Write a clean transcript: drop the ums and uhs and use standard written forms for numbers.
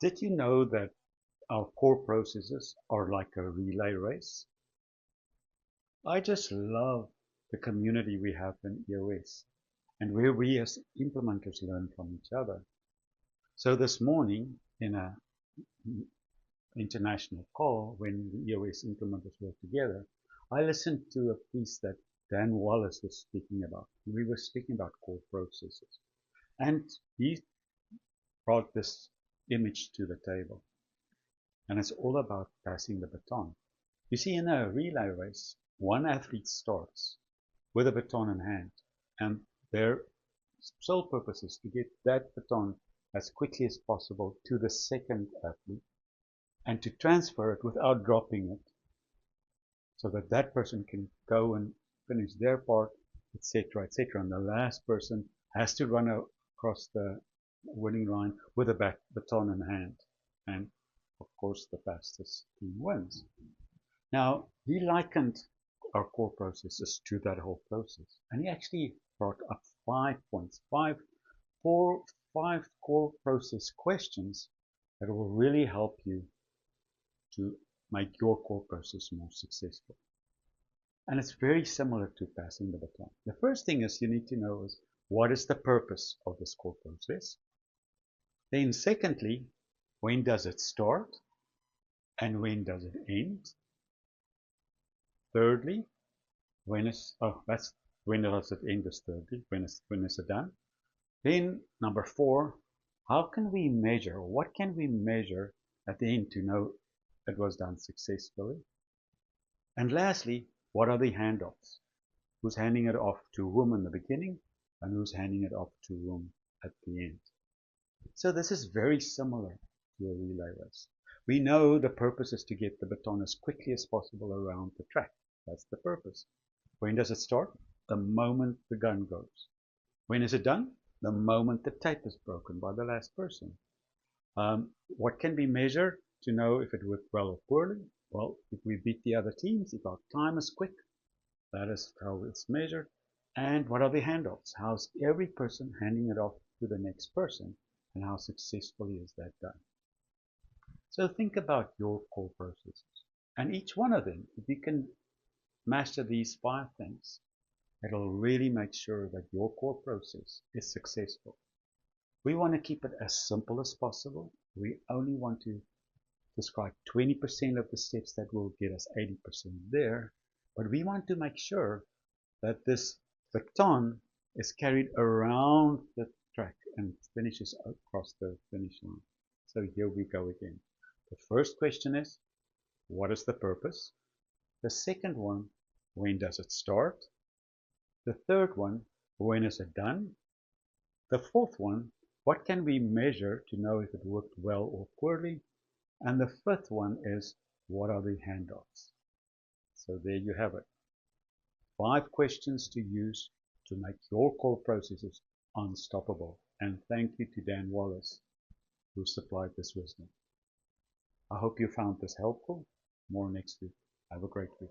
Did you know that our core processes are like a relay race? I just love the community we have in EOS and where we as implementers learn from each other. So this morning in an international call when the EOS implementers were together, I listened to a piece that Dan Wallace was speaking about. We were speaking about core processes. And he brought this image to the table. And it's all about passing the baton. You see, in a relay race, one athlete starts with a baton in hand, and their sole purpose is to get that baton as quickly as possible to the second athlete and to transfer it without dropping it so that that person can go and finish their part, etc., etc. And the last person has to run across the winning line with a baton in hand. And of course, the fastest team wins. Now, he likened our core processes to that whole process. And he actually brought up 5 points, five core process questions that will really help you to make your core process more successful. And it's very similar to passing the baton. The first thing is you need to know is what is the purpose of this core process? Then secondly, when does it start? And when does it end? Thirdly, when does it end is thirdly, when is it done? Then number 4, how can we measure, what can we measure at the end to know it was done successfully? And lastly, what are the handoffs? Who's handing it off to whom in the beginning and who's handing it off to whom at the end? So this is very similar to a relay race. We know the purpose is to get the baton as quickly as possible around the track. That's the purpose. When does it start? The moment the gun goes. When is it done? The moment the tape is broken by the last person. What can be measured to know if it worked well or poorly? Well, if we beat the other teams, if our time is quick, that is how it's measured. And what are the handoffs? How's every person handing it off to the next person? And how successfully is that done? So think about your core processes. And each one of them, if you can master these 5 things, it'll really make sure that your core process is successful. We want to keep it as simple as possible. We only want to describe 20% of the steps that will get us 80% there. But we want to make sure that this baton is carried around the track and finishes across the finish line. So here we go again. The first question is, what is the purpose? The second one, when does it start? The third one, when is it done? The fourth one, what can we measure to know if it worked well or poorly? And the fifth one is, what are the handoffs? So there you have it. 5 questions to use to make your core processes unstoppable. And thank you to Dan Wallace, who supplied this wisdom. I hope you found this helpful. More next week. Have a great week.